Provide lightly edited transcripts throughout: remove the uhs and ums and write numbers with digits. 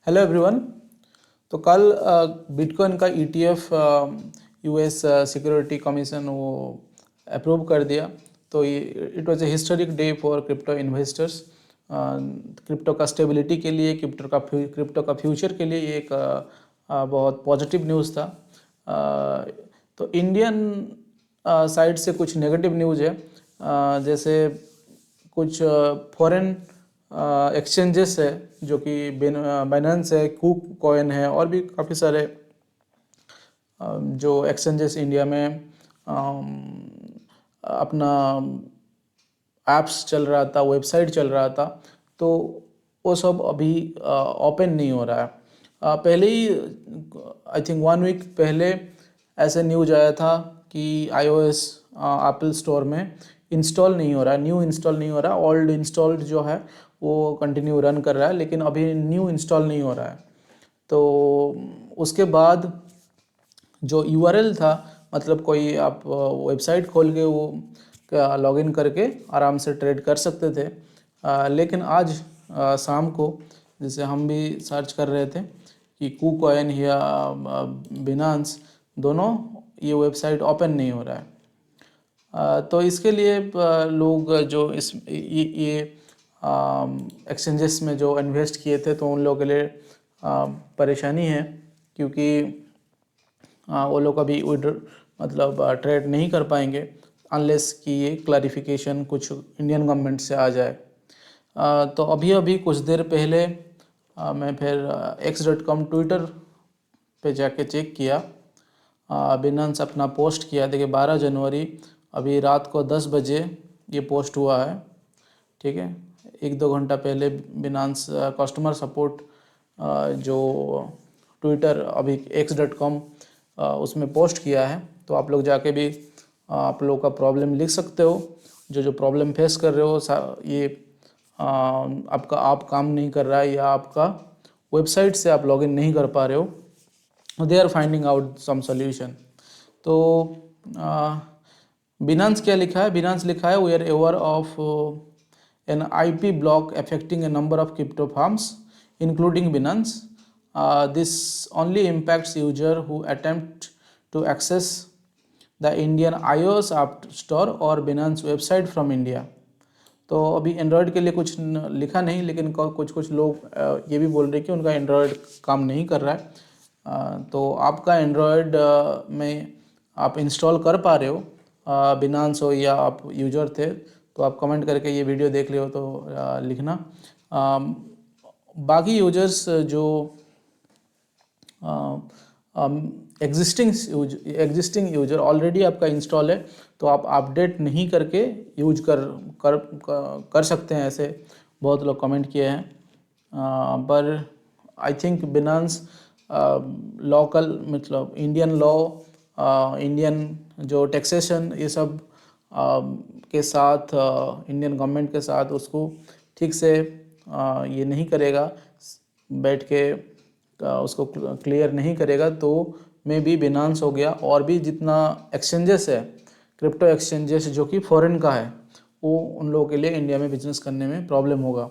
Hello everyone. तो कल bitcoin का ईटीएफ यूएस सिक्योरिटी कमीशन वो अप्रूव कर दिया। तो it was a historic day for crypto investors. Crypto का स्टेबिलिटी के लिए, क्रिप्टो का फ्यूचर के लिए ये एक बहुत पॉजिटिव न्यूज़ था। तो इंडियन साइड से कुछ नेगेटिव न्यूज़ है। जैसे कुछ फॉरेन एक्सचेंजेस है जो कि बाइनेंस है, कूक कॉइन है और भी काफ़ी सारे जो एक्सचेंजेस इंडिया में अपना ऐप्स चल रहा था, वेबसाइट चल रहा था, तो वो सब अभी ओपन नहीं हो रहा है। पहले ही आई थिंक 1 वीक पहले ऐसे न्यूज आया था कि iOS एप्पल स्टोर में इंस्टॉल नहीं हो रहा है, न्यू इंस्टॉल नहीं हो रहा है। ओल्ड इंस्टॉल्ड जो है वो कंटिन्यू रन कर रहा है, लेकिन अभी न्यू इंस्टॉल नहीं हो रहा है। तो उसके बाद जो यूआरएल था, मतलब कोई आप वेबसाइट खोल के वो लॉगिन करके आराम से ट्रेड कर सकते थे। लेकिन आज शाम को जैसे हम भी सर्च कर रहे थे कि KuCoin या बिनांस, दोनों ये वेबसाइट ओपन नहीं हो रहा है। तो इसके लिए लोग जो इस ये एक्सचेंजेस में जो इन्वेस्ट किए थे तो उन लोगों के लिए परेशानी है, क्योंकि वो लोग अभी मतलब ट्रेड नहीं कर पाएंगे अनलेस कि ये क्लैरिफिकेशन कुछ इंडियन गवर्नमेंट से आ जाए। तो अभी कुछ देर पहले मैं फिर x.com ट्विटर पे जाके चेक किया। बिनांस अपना पोस्ट किया, देखिए 12 जनवरी अभी रात को 10 बजे ये पोस्ट हुआ है। ठीक है, 1-2 घंटा पहले बिनांस कस्टमर सपोर्ट जो ट्विटर अभी x.com उसमें पोस्ट किया है। तो आप लोग जाके भी आप लोग का प्रॉब्लम लिख सकते हो, जो प्रॉब्लम फेस कर रहे हो। ये आपका आप काम नहीं कर रहा है या आपका वेबसाइट से आप लॉगिन नहीं कर पा रहे हो, they are finding out some solution. तो बिनांस क्या लिखा है? बिनांस लिखा है we are aware of an IP block affecting a number of crypto firms including Binance. This only impacts user who attempt to access the Indian iOS App Store और Binance website from India. तो अभी Android के लिए कुछ लिखा नहीं, लेकिन कुछ लोग ये भी बोल रहे हैं कि उनका एंड्रॉयड काम नहीं कर रहा है। तो आपका एंड्रॉयड में आप इंस्टॉल कर पा रहे हो, बिनांस हो या आप यूजर थे, तो आप कमेंट करके ये वीडियो देख ले हो तो लिखना। बाकी यूजर्स जो एग्जिस्टिंग यूजर ऑलरेडी आपका इंस्टॉल है, तो आप अपडेट नहीं करके यूज कर सकते हैं, ऐसे बहुत लोग कमेंट किए हैं। पर आई थिंक बिनांस लोकल मतलब इंडियन लॉ, इंडियन जो टैक्सेशन ये सब के साथ, इंडियन गवर्नमेंट के साथ उसको ठीक से ये नहीं करेगा, बैठ के उसको क्लियर नहीं करेगा, तो मे बी बिनांस हो गया और भी जितना एक्सचेंजेस है, क्रिप्टो एक्सचेंजेस जो कि फॉरेन का है, वो उन लोगों के लिए इंडिया में बिजनेस करने में प्रॉब्लम होगा।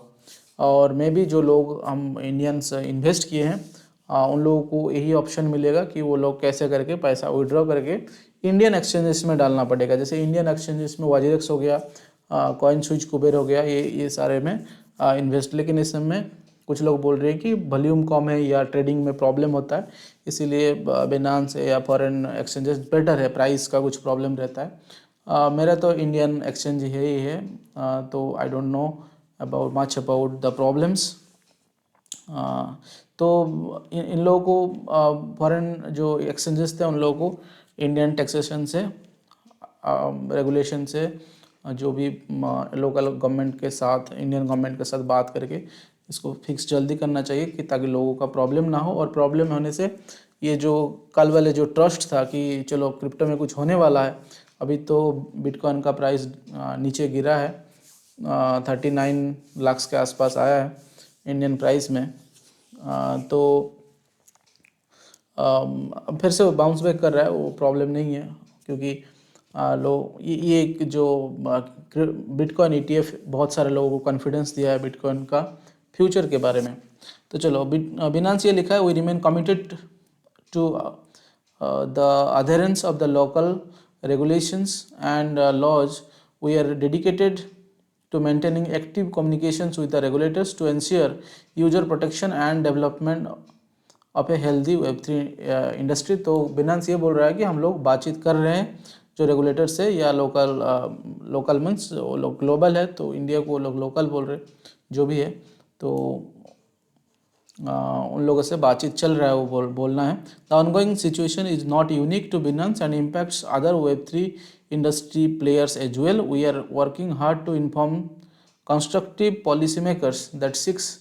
और मे बी जो लोग हम इंडियंस इन्वेस्ट किए हैं उन लोगों को यही ऑप्शन मिलेगा कि वो लोग कैसे करके पैसा विड्रॉ करके इंडियन एक्सचेंजेस में डालना पड़ेगा। जैसे इंडियन एक्सचेंजेस में वाजीरेक्स हो गया, कॉइन स्विच, कुबेर हो गया, ये सारे में इन्वेस्ट। लेकिन इस समय कुछ लोग बोल रहे हैं कि वॉल्यूम कम है या ट्रेडिंग में प्रॉब्लम होता है, इसीलिए बिनांस या फॉरेन एक्सचेंजेस बेटर है, प्राइस का कुछ प्रॉब्लम रहता है। मेरा तो इंडियन एक्सचेंज ही है, तो I don't know much about the problems. तो इन लोगों को, फॉरेन जो एक्सचेंजेस थे उन लोगों को इंडियन टैक्सेशन से, रेगुलेशन से, जो भी लोकल गवर्नमेंट के साथ, इंडियन गवर्नमेंट के साथ बात करके इसको फिक्स जल्दी करना चाहिए, कि ताकि लोगों का प्रॉब्लम ना हो। और प्रॉब्लम होने से ये जो कल वाले जो ट्रस्ट था कि चलो क्रिप्टो में कुछ होने वाला है, अभी तो बिटकॉइन का प्राइस नीचे गिरा है, 39 लाख के आसपास आया है इंडियन प्राइस में। तो अब फिर से बाउंस बैक कर रहा है, वो प्रॉब्लम नहीं है, क्योंकि लोग ये एक जो बिटकॉइन ETF बहुत सारे लोगों को कॉन्फिडेंस दिया है बिटकॉइन का फ्यूचर के बारे में। तो चलो बिनांस ये लिखा है, we remain committed to the adherence of the local regulations and laws. We are dedicated to maintaining active communications with the regulators to ensure user protection and development of a healthy Web3 industry. तो Binance ये बोल रहा है कि हम लोग बातचीत कर रहे हैं जो रेगुलेटर से, या लोकल मीन्स ग्लोबल है तो इंडिया को लोग लोकल बोल रहे, जो भी है, तो उन लोगों से बातचीत चल रहा है, वो बोलना है। The ongoing situation is not unique to Binance and impacts other वेब3 industry players as well. We are working hard to inform constructive policy makers that seeks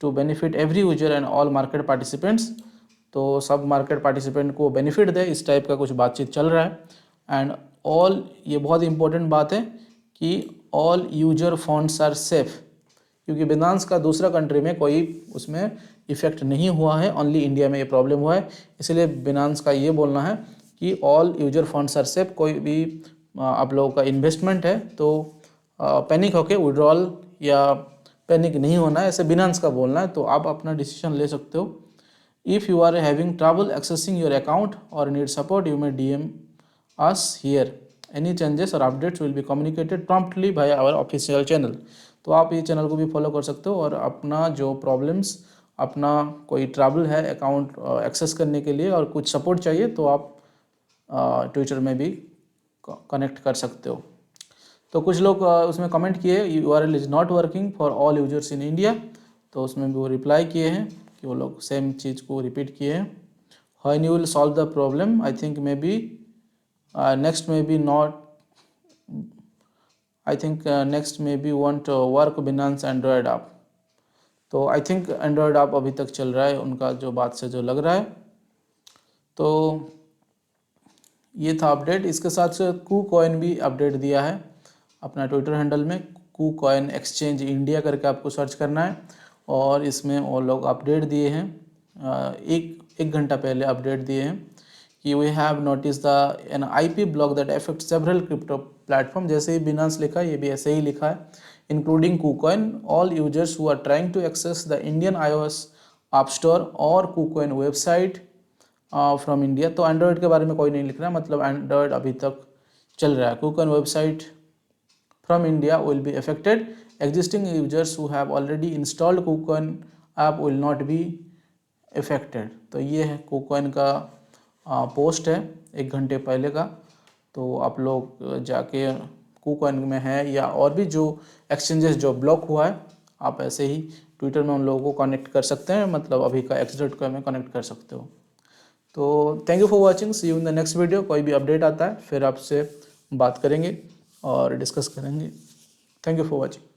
to benefit every user and all market participants. तो सब market participant को benefit दे, इस type का कुछ बातचीत चल रहा है। एंड ऑल, ये बहुत इंपॉर्टेंट बात है कि all user funds are safe, क्योंकि बिनांस का दूसरा कंट्री में कोई उसमें इफेक्ट नहीं हुआ है, ओनली इंडिया में ये प्रॉब्लम हुआ है। इसलिए बिनांस का ये बोलना है कि all user funds are safe. कोई भी आप लोगों का इन्वेस्टमेंट है तो पैनिक होके विड्रॉल या पैनिक नहीं होना है, ऐसे बिनांस का बोलना है। तो आप अपना डिसीजन ले सकते हो। If you are having trouble accessing your account और need support, you may DM us here. Any changes or updates will be communicated promptly by our official channel. तो आप ये चैनल को भी फॉलो कर सकते हो और अपना जो प्रॉब्लम्स, अपना कोई ट्रबल है अकाउंट एक्सेस करने के लिए और कुछ सपोर्ट चाहिए तो आप ट्विटर में भी कनेक्ट कर सकते हो। तो कुछ लोग उसमें कमेंट किए URL is not working for all users in India, तो उसमें भी वो रिप्लाई किए हैं कि वो लोग सेम चीज़ को रिपीट किए हैं। When you will solve the problem, I think may be next may be not, I think next may be want work Binance Android app। तो आई थिंक एंड्रॉयड ऐप अभी तक चल रहा है उनका, जो बात से जो लग रहा है। तो ये था अपडेट। इसके साथ साथ KuCoin भी अपडेट दिया है अपना ट्विटर हैंडल में, KuCoin एक्सचेंज इंडिया करके आपको सर्च करना है, और इसमें वो लोग अपडेट दिए हैं, एक घंटा पहले अपडेट दिए हैं कि we have notice the an IP block that affect several crypto platform. जैसे ही बिनांस लिखा है ये भी ऐसे ही लिखा है, including KuCoin। All users who are trying to access the Indian iOS app store और KuCoin वेबसाइट फ्रॉम इंडिया। तो एंड्रॉयड के बारे में कोई नहीं लिख रहा है, मतलब एंड्रॉयड अभी तक चल रहा है। KuCoin website from India will be affected. Existing users who have already installed KuCoin app will not be affected. तो ये है KuCoin का पोस्ट है 1 घंटे पहले का। तो आप लोग जाके KuCoin में है या और भी जो एक्सचेंजेस जो ब्लॉक हुआ है, आप ऐसे ही ट्विटर में उन लोगों को कनेक्ट कर सकते हैं, मतलब अभी का x.com में कनेक्ट कर सकते हो। तो thank you for watching, see you in the next video. कोई भी अपडेट आता है फिर आपसे बात करेंगे और डिस्कस करेंगे। Thank you for watching.